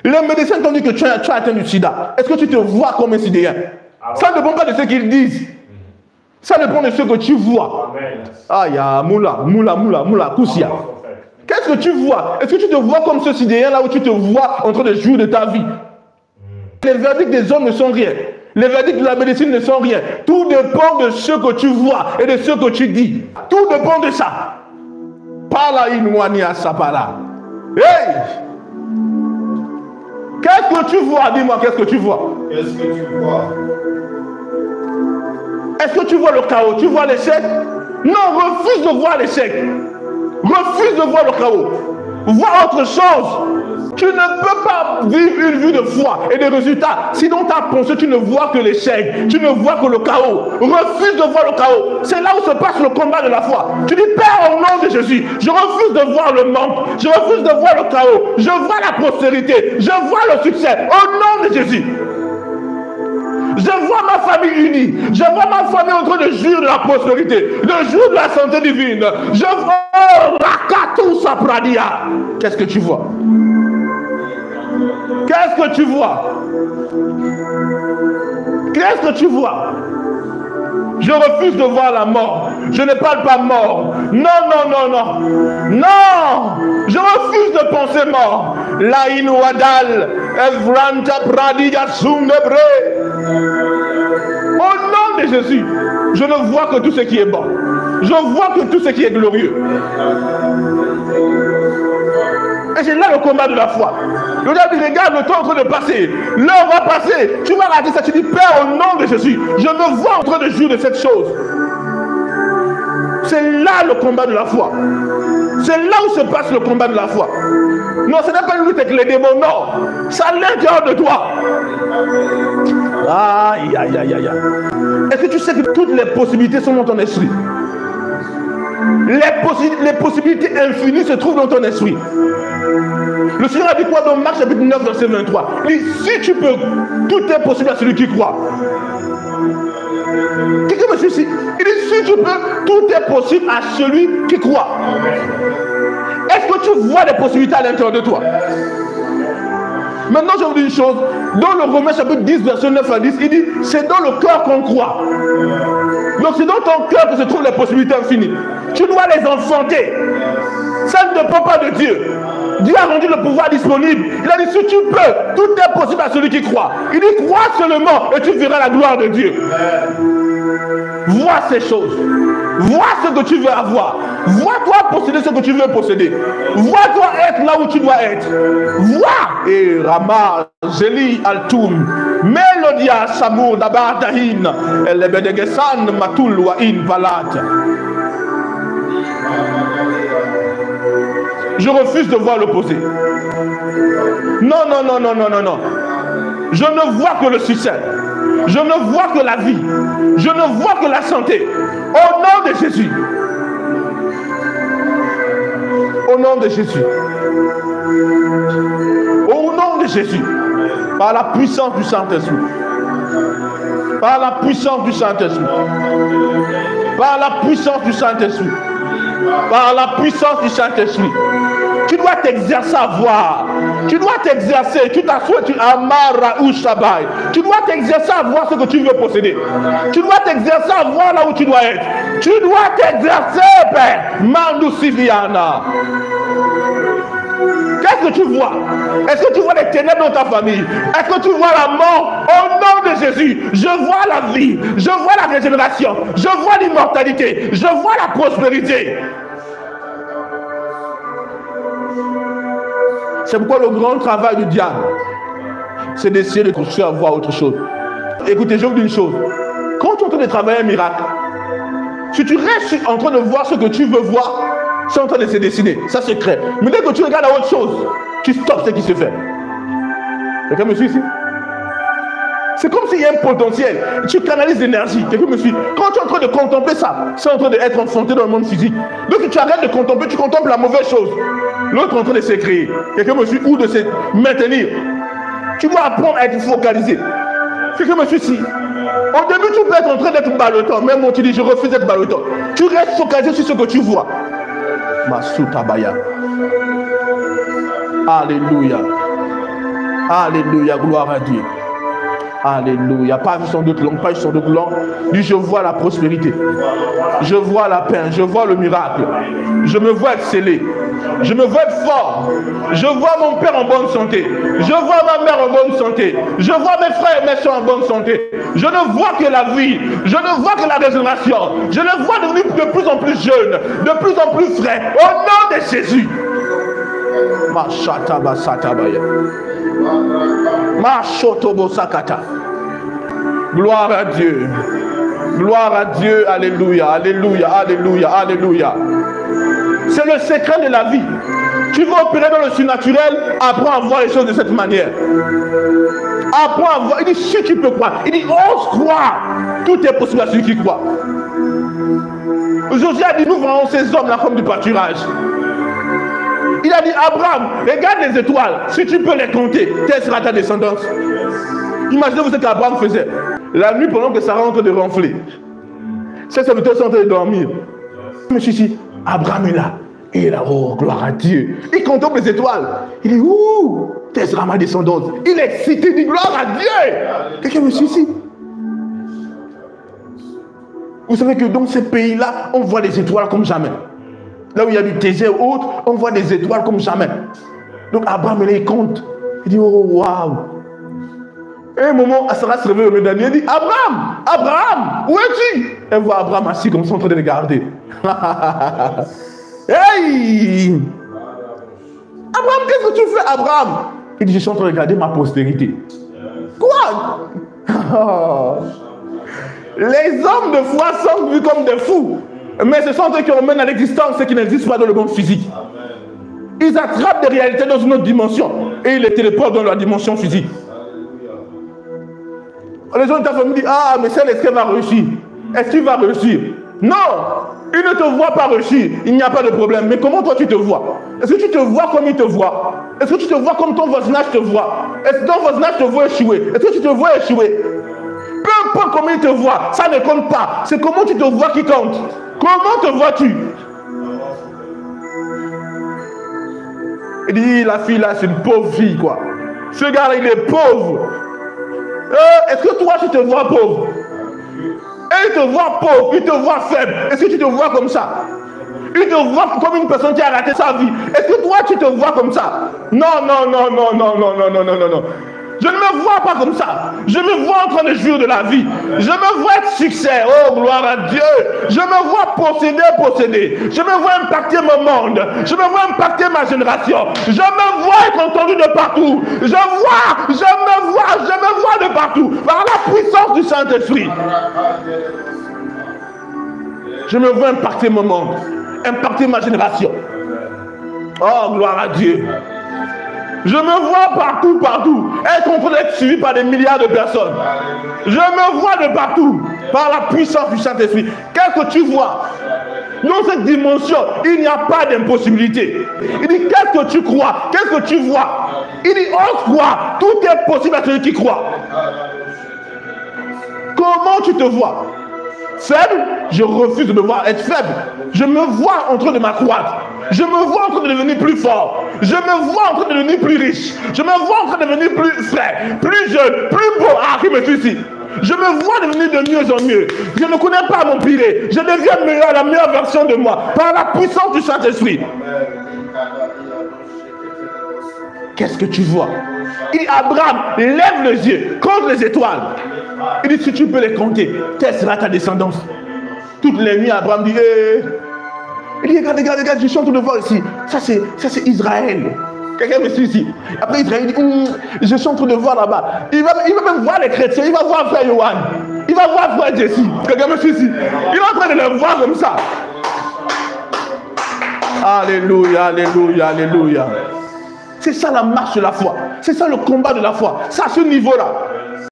Les médecins t'ont dit que tu as atteint du sida. Est-ce que tu te vois comme un sidéen? Ça ne dépend pas de ce qu'ils disent. Ça dépend de ce que tu vois. Ah, il y a moula, koussia. Qu'est-ce que tu vois? Est-ce que tu te vois comme ce sidéen là où tu te vois en train de jouir de ta vie? Les verdicts des hommes ne sont rien. Les verdicts de la médecine ne sont rien. Tout dépend de ce que tu vois et de ce que tu dis. Tout dépend de ça. Pala inouania sapala. Hey! Qu'est-ce que tu vois? Dis-moi, qu'est-ce que tu vois? Qu'est-ce que tu vois? Est-ce que tu vois le chaos? Tu vois l'échec? Non, refuse de voir l'échec. Refuse de voir le chaos. Vois autre chose. Tu ne peux pas vivre une vie de foi et de résultats si dans ta pensée tu ne vois que l'échec, tu ne vois que le chaos. Refuse de voir le chaos. C'est là où se passe le combat de la foi. Tu dis, Père, au nom de Jésus, je refuse de voir le manque, je refuse de voir le chaos, je vois la prospérité, je vois le succès, au nom de Jésus. Je vois ma famille unie. Je vois ma famille en train de jouir de la prospérité, de jouir de la santé divine. Je vois Rakatou Sapradia. Qu'est-ce que tu vois? Qu'est-ce que tu vois? Qu'est-ce que tu vois? Je refuse de voir la mort. Je ne parle pas mort. Non. Non. Je refuse de penser mort. La inouadal. Evranta pradiga sundebre. Au nom de Jésus, je ne vois que tout ce qui est bon. Je vois que tout ce qui est glorieux. Et c'est là le combat de la foi. Le diable dit, regarde le temps en train de passer. L'heure va passer. Tu vas rater ça. Tu dis, Père, au nom de Jésus, je me vois en train de jouir de cette chose. C'est là le combat de la foi. C'est là où se passe le combat de la foi. Non, ce n'est pas une lutte avec les démons, non. C'est à l'intérieur de toi. Aïe. Est-ce que tu sais que toutes les possibilités sont dans ton esprit? Les possibilités infinies se trouvent dans ton esprit. Le Seigneur a dit quoi dans Marc chapitre 9 verset 23? Il dit, si tu peux, tout est possible à celui qui croit. Quelqu'un me suit ici? Il dit, si tu peux, tout est possible à celui qui croit. Est-ce que tu vois des possibilités à l'intérieur de toi? Maintenant, je vous dis une chose. Dans le Romains chapitre 10, verset 9 à 10, il dit, c'est dans le cœur qu'on croit. Donc c'est dans ton cœur que se trouvent les possibilités infinies. Tu dois les enfanter. Ça ne dépend pas de Dieu. Dieu a rendu le pouvoir disponible. Il a dit, si tu peux, tout est possible à celui qui croit. Il dit, crois seulement et tu verras la gloire de Dieu. Vois ces choses. Vois ce que tu veux avoir. Vois-toi posséder ce que tu veux posséder. Vois-toi être là où tu dois être. Vois. Et Rama, Zeli, Altoum, Melodia, Samour, Dabatahin, Elebedegesan, Matul, Wain, Palat. Je refuse de voir l'opposé. Non. Je ne vois que le succès. Je ne vois que la vie. Je ne vois que la santé. Au nom de Jésus. Au nom de Jésus. Au nom de Jésus. Par la puissance du Saint-Esprit. Par la puissance du Saint-Esprit. Par la puissance du Saint-Esprit. Par la puissance du Saint-Esprit. Tu dois t'exercer à voir. Tu dois t'exercer. Tu t'assois, tu amara ou shabai. Tu dois t'exercer à voir ce que tu veux posséder. Tu dois t'exercer à voir là où tu dois être. Tu dois t'exercer, Père. Mandou Siviana. Qu'est-ce que tu vois? Est-ce que tu vois les ténèbres dans ta famille? Est-ce que tu vois la mort? Au nom de Jésus, je vois la vie. Je vois la régénération. Je vois l'immortalité. Je vois la prospérité. C'est pourquoi le grand travail du diable, c'est d'essayer de construire à voir autre chose. Écoutez, je vous dis une chose. Quand tu es en train de travailler un miracle, si tu restes en train de voir ce que tu veux voir, c'est en train de se dessiner. Ça c'est clair. Mais dès que tu regardes à autre chose, tu stoppes ce qui se fait. Quelqu'un me suit ici? C'est comme s'il y a un potentiel. Tu canalises l'énergie. Quelqu'un me suit? Quand tu es en train de contempler ça, c'est en train d'être enfanté dans le monde physique. Donc tu arrêtes de contempler, tu contemples la mauvaise chose. L'autre est en train de se créer. Quelqu'un me suit? Ou de se maintenir. Tu dois apprendre à être focalisé. Quelqu'un me suit ici? Au début, tu peux être en train d'être ballottant. Même moi, tu dis, je refuse d'être ballottant. Tu restes focalisé sur ce que tu vois. Masutabaya. Alléluia. Alléluia, gloire à Dieu. Alléluia. Pas juste en d'autres langues, pas juste en d'autres langues. Dis, je vois la prospérité. Je vois la paix. Je vois le miracle. Je me vois exceller. Je me vois être fort. Je vois mon père en bonne santé. Je vois ma mère en bonne santé. Je vois mes frères et mes soeurs en bonne santé. Je ne vois que la vie. Je ne vois que la régénération. Je le vois devenir de plus en plus jeune, de plus en plus frais. Au nom de Jésus. Gloire à Dieu. Gloire à Dieu. Alléluia. Alléluia. Alléluia. Alléluia. C'est le secret de la vie. Tu veux opérer dans le surnaturel, apprends à voir les choses de cette manière. Apprends à voir. Il dit, si tu peux croire. Il dit, ose croire. Tout est possible à celui qui croit. Josué a dit, nous voyons ces hommes-là comme du pâturage. Il a dit, Abraham, regarde les étoiles. Si tu peux les compter, telle sera ta descendance. Imaginez-vous ce qu'Abraham faisait. La nuit, pendant que Sarah est en train de ronfler, ses serviteurs sont en train de dormir. Mais si, Abraham est là. Et il est là, oh, gloire à Dieu. Il contemple les étoiles. Il dit, ouh, telle sera ma descendance. Il est excité, il dit, gloire à Dieu. Quelqu'un me suit ici. Vous savez que dans ces pays-là, on voit les étoiles comme jamais. Là où il y a du désert ou autre, on voit des étoiles comme jamais. Donc Abraham, il compte. Il dit, oh, waouh. Et un moment, Sarah se réveille au milieu de la nuit. Elle dit, Abraham, Abraham, où es-tu? Elle voit Abraham assis comme ça en train de regarder. Hey! Abraham, qu'est-ce que tu fais, Abraham? Il dit, je suis en train de regarder ma postérité. Quoi? Les hommes de foi sont vus comme des fous. Mais ce sont eux qui emmènent à l'existence ce qui n'existe pas dans le monde physique. Ils attrapent des réalités dans une autre dimension et ils les téléportent dans la dimension physique. Les gens de ta famille disent, ah, mais est-ce qu'elle va réussir? Est-ce qu'il va réussir? Non, il ne te voit pas réussir, il n'y a pas de problème. Mais comment toi tu te vois? Est-ce que tu te vois comme il te voit? Est-ce que tu te vois comme ton voisinage te voit? Est-ce que ton voisinage te voit échouer? Est-ce que tu te vois échouer? Peu importe comment il te voit, ça ne compte pas. C'est comment tu te vois qui compte. Comment te vois-tu? Il dit, la fille là, c'est une pauvre fille, quoi. Ce gars-là, il est pauvre. Est-ce que toi, tu te vois pauvre? Et il te voit pauvre, il te voit faible. Est-ce que tu te vois comme ça? Il te voit comme une personne qui a raté sa vie. Est-ce que toi, tu te vois comme ça? Non, non, non, non, non, non, non, non, non, non, non. Je ne me vois pas comme ça. Je me vois en train de jouir de la vie. Je me vois être succès. Oh, gloire à Dieu. Je me vois posséder. Je me vois impacter mon monde. Je me vois impacter ma génération. Je me vois être entendu de partout. Je me vois de partout. Par la puissance du Saint-Esprit. Je me vois impacter mon monde. Impacter ma génération. Oh, gloire à Dieu. Je me vois partout, être en train d'être suivi par des milliards de personnes. Je me vois de partout, par la puissance du Saint-Esprit. Qu'est-ce que tu vois? Dans cette dimension, il n'y a pas d'impossibilité. Il dit, qu'est-ce que tu crois? Qu'est-ce que tu vois? Il dit, ose croire. Tout est possible à celui qui croit. Comment tu te vois? Faible? Je refuse de me voir être faible. Je me vois en train de m'accroître. Je me vois en train de devenir plus fort. Je me vois en train de devenir plus riche. Je me vois en train de devenir plus frais, plus jeune, plus beau. Ah, qui me suis ici. Je me vois devenir de mieux en mieux. Je ne connais pas mon pire. Je deviens meilleur, la meilleure version de moi, par la puissance du Saint-Esprit. Qu'est-ce que tu vois? Il dit, Abraham, lève les yeux, compte les étoiles. Il dit, si tu peux les compter, telle sera ta descendance. Toutes les nuits, Abraham dit, il dit, regarde, je suis en train de voir ici. Ça, c'est Israël. Quelqu'un me suit ici. Après, Israël dit, je suis en train de voir là-bas. Il va même voir les chrétiens. Il va voir frère Yohan. Il va voir frère Jesse. Quelqu'un me suit ici. Il est en train de les voir comme ça. Alléluia, alléluia, alléluia. C'est ça la marche de la foi. C'est ça le combat de la foi. C'est à ce niveau-là.